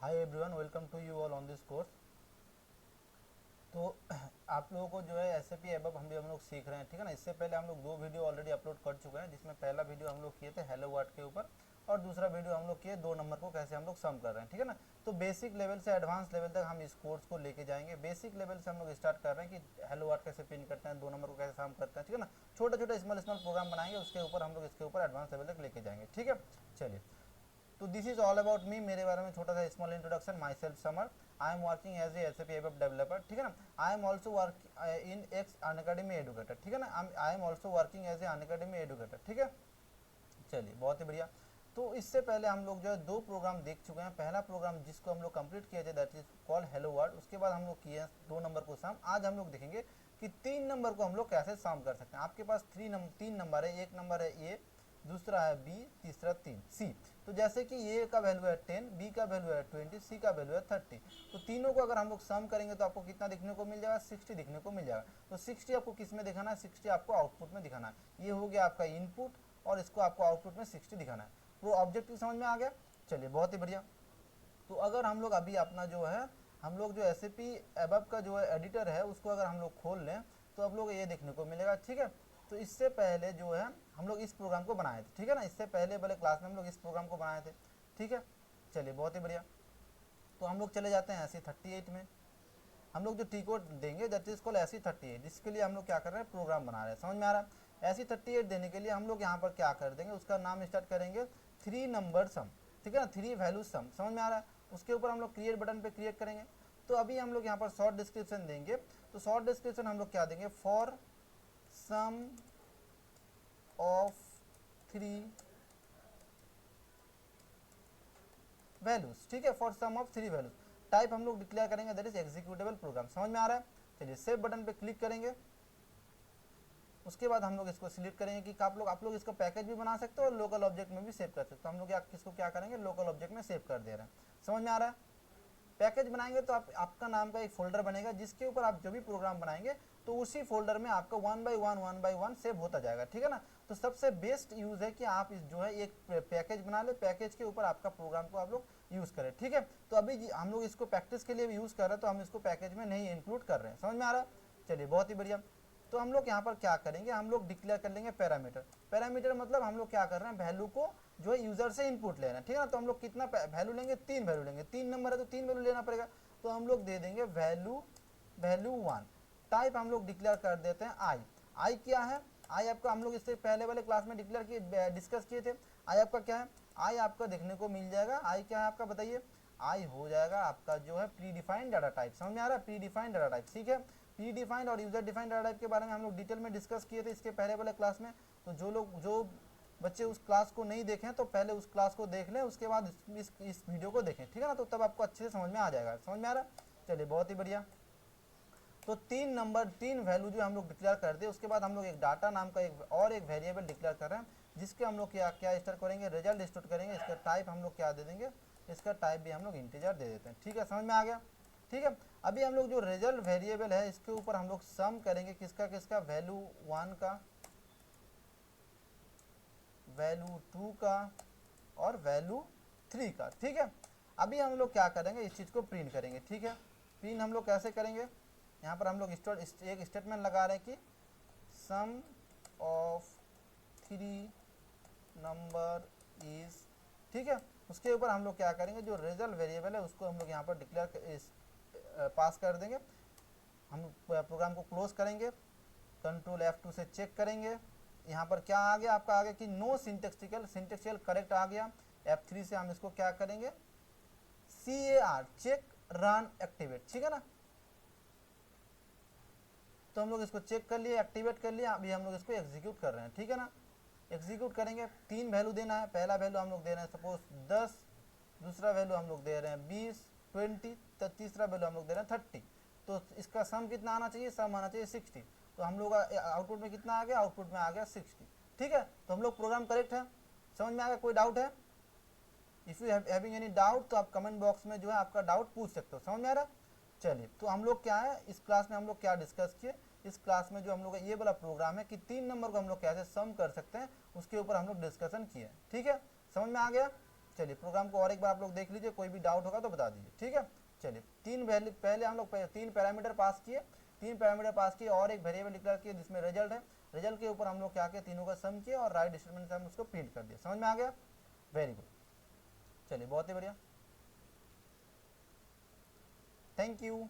Hi everyone, welcome to you all on this course. तो आप लोगों को जो है एसएपी एबअप हम लोग सीख रहे हैं, ठीक है ना। इससे पहले हम लोग 2 वीडियो ऑलरेडी अपलोड कर चुके हैं, जिसमें पहला वीडियो हम लोग किए थे हेलो वर्ड के ऊपर और दूसरा वीडियो हम लोग किए 2 नंबर को कैसे हम लोग सम कर रहे हैं, ठीक है ना। तो बेसिक लेवल से एडवांस लेवल तक हम इस कोर्स को लेके जाएंगे। बेसिक लेवल से हम लोग स्टार्ट कर रहे हैं कि हेलो वर्ड कैसे प्रिंट करते हैं, 2 नंबर को कैसे सम करते हैं, ठीक है ना। छोटे छोटे स्मॉल प्रोग्राम बनाएंगे, उसके ऊपर हम लोग इसके ऊपर एडवांस लेवल तक लेके जाएंगे, ठीक है। चलिए, तो this is all about me. मेरे बारे में छोटा सा small introduction. Myself Samar, I am working as a SAP ABAP developer, ठीक है ना। I am also work in ex Unacademy educator, ठीक है ना। I am also working as a Unacademy educator, ठीक है। चलिए, बहुत ही बढ़िया। तो इससे पहले हम लोग जो है 2 प्रोग्राम देख चुके हैं। पहला प्रोग्राम जिसको हम लोग कंप्लीट किए थे that is called hello word. उसके बाद हम लोग किए हैं 2 नंबर को सम। आज हम लोग देखेंगे कि 3 नंबर को हम लोग कैसे सम कर सकते हैं। आपके पास 3 नंबर है, एक नंबर है ए, दूसरा है बी, तीसरा सी। तो जैसे कि ए का वैल्यू है 10, बी का वैल्यू है 20, सी का वैल्यू है 30। तो तीनों को अगर हम लोग सम करेंगे तो आपको कितना देखने को मिल जाएगा? 60 दिखने को मिल जाएगा। तो 60 आपको किस में दिखाना है? 60 आपको आउटपुट में दिखाना है। ये हो गया आपका इनपुट और इसको आपको आउटपुट में 60 दिखाना है। तो ऑब्जेक्टिव समझ में आ गया। चलिए, बहुत ही बढ़िया। तो अगर हम लोग अभी अपना जो है हम लोग जो एसएपी एबअप का जो है एडिटर है उसको अगर हम लोग खोल लें तो आप लोग ये देखने को मिलेगा, ठीक है। तो इससे पहले जो है हम लोग इस प्रोग्राम को बनाए थे, ठीक है ना। इससे पहले वाले क्लास में हम लोग इस प्रोग्राम को बनाए थे, ठीक है। चलिए, बहुत ही बढ़िया। तो हम लोग चले जाते हैं SE38 में। हम लोग जो टी कोड देंगे दैट इज कॉल्ड SE38। जिसके लिए हम लोग क्या कर रहे हैं? प्रोग्राम बना रहे हैं। समझ में आ रहा है? SE38 देने के लिए हम लोग यहाँ पर क्या कर देंगे? उसका नाम स्टार्ट करेंगे 3 नंबर सम, ठीक है ना। 3 वैल्यू सम। समझ में आ रहा है? उसके ऊपर हम लोग क्रिएट बटन पे क्रिएट करेंगे। तो अभी हम लोग यहाँ पर शॉर्ट डिस्क्रिप्शन देंगे। तो शॉर्ट डिस्क्रिप्शन हम लोग क्या देंगे? फॉर सम ऑफ 3 वैल्यूज, ठीक है। For some of 3 values. Type हम लोग डिक्लेयर करेंगे दैट इज एग्जीक्यूटेबल प्रोग्राम। समझ में आ रहा है? चलिए, सेव बटन पे क्लिक करेंगे। उसके बाद हम लोग इसको सिलेक्ट करेंगे कि आप लोग इसका पैकेज भी बना सकते हो और लोकल ऑब्जेक्ट में भी सेव कर सकते हो। तो हम लोग इसको क्या करेंगे? लोकल ऑब्जेक्ट में सेव कर दे रहे हैं। समझ में आ रहा है? पैकेज बनाएंगे तो आपका नाम का एक फोल्डर बनेगा जिसके ऊपर आप जो भी प्रोग्राम बनाएंगे तो उसी फोल्डर में आपका 1 बाय 1 सेव होता जाएगा, ठीक है ना। तो सबसे बेस्ट यूज है कि आप इस जो है एक पैकेज बना ले, पैकेज के ऊपर आपका प्रोग्राम को आप लोग यूज करें, ठीक है। तो अभी हम लोग इसको प्रैक्टिस के लिए भी यूज कर रहे हैं तो हम इसको पैकेज में नहीं इंक्लूड कर रहे हैं। समझ में आ रहा है? चलिए, बहुत ही बढ़िया। तो हम लोग यहाँ पर क्या करेंगे? हम लोग डिक्लेयर कर लेंगे पैरामीटर। पैरामीटर मतलब हम लोग क्या कर रहे हैं? वैल्यू को जो है यूजर से इनपुट ले रहे हैं, ठीक है ना। तो हम लोग कितना वैल्यू लेंगे? 3 वैल्यू लेंगे। 3 नंबर है तो 3 वैल्यू लेना पड़ेगा। तो हम लोग दे देंगे वैल्यू 1। टाइप हम लोग डिक्लेयर कर देते हैं आई। आई क्या है? आई आपका हम लोग इससे पहले वाले क्लास में डिक्लेयर किए, डिस्कस किए थे। आई आपका क्या है? आई आपका देखने को मिल जाएगा। आई क्या है आपका? बताइए। आई हो जाएगा आपका जो है प्री डिफाइंड डाटा टाइप। समझ में आ रहा है? प्री डिफाइंड डाटा टाइप, ठीक है। प्री डिफाइंड और यूजर डिफाइंड डाटा टाइप के बारे में हम लोग डिटेल में डिस्कस किए थे इसके पहले वाले क्लास में। तो जो बच्चे उस क्लास को नहीं देखें तो पहले उस क्लास को देख लें, उसके बाद इस वीडियो को देखें, ठीक है ना। तो तब आपको अच्छे से समझ में आ जाएगा। समझ में आ रहा है? चलिए, बहुत ही बढ़िया। तो 3 वैल्यू जो हम लोग डिक्लेयर कर दे, उसके बाद हम लोग एक डाटा नाम का एक वेरिएबल डिक्लेयर कर रहे हैं जिसके हम लोग क्या स्टोर करेंगे? रिजल्ट स्टोर करेंगे। इसका टाइप हम लोग क्या दे देंगे? इसका टाइप भी हम लोग इंटीजर दे देते हैं, ठीक है। समझ में आ गया? ठीक है। अभी हम लोग जो रिजल्ट वेरिएबल है इसके ऊपर हम लोग सम करेंगे किसका? वैल्यू 1 का, वैल्यू 2 का और वैल्यू 3 का, ठीक है। अभी हम लोग क्या करेंगे? इस चीज़ को प्रिंट करेंगे, ठीक है। प्रिंट हम लोग कैसे करेंगे? यहाँ पर हम लोग एक स्टेटमेंट लगा रहे हैं कि सम ऑफ 3 नंबर इज, ठीक है। उसके ऊपर हम लोग क्या करेंगे? जो रिजल्ट वेरिएबल है उसको हम लोग यहाँ पर डिक्लेयर पास कर देंगे। हम प्रोग्राम को क्लोज करेंगे, कंट्रोल F2 से चेक करेंगे। यहाँ पर क्या आ गया? आपका आ गया कि नो सिंटेक्सिकल करेक्ट आ गया। F3 से हम इसको क्या करेंगे? CAR चेक रन एक्टिवेट, ठीक है ना। तो हम लोग इसको चेक कर लिए, एक्टिवेट कर लिया। अभी हम लोग इसको एग्जीक्यूट कर रहे हैं, ठीक है ना। एग्जीक्यूट करेंगे। 3 वैल्यू देना है। पहला वैल्यू हम लोग दे रहे हैं सपोज 10, दूसरा वैल्यू हम लोग दे रहे हैं 20, 20, तो तीसरा वैल्यू हम लोग दे रहे हैं 30। तो इसका सम कितना आना चाहिए? सम आना चाहिए 60। तो हम लोग आउटपुट में कितना आ गया? आउटपुट में आ गया 60, ठीक है। तो हम लोग प्रोग्राम करेक्ट है। समझ में आ गया? कोई डाउट है? If you having any doubt तो आप कमेंट बॉक्स में जो है आपका डाउट पूछ सकते हो। समझ में आ रहा है? चलिए, तो हम लोग क्या है इस क्लास में हम लोग क्या डिस्कस किए? इस क्लास में जो हम लोग ये वाला प्रोग्राम है कि 3 नंबर को हम लोग कैसे सम कर सकते हैं उसके ऊपर हम लोग डिस्कशन किए, ठीक है। समझ में आ गया? चलिए प्रोग्राम को और एक बार आप लोग देख लीजिए, कोई भी डाउट होगा तो बता दीजिए, ठीक है। चलिए तीन वैल्यू पहले हम लोग तीन पैरामीटर पास किए, और एक वेरिएबल डिक्लेयर किए जिसमें रिजल्ट है। रिजल्ट के ऊपर हम लोग क्या किए, तीनों का सम किया और राइट स्टेटमेंट से हम उसको प्रिंट कर दिया। समझ में आ गया, वेरी गुड, चलिए बहुत ही बढ़िया, थैंक यू।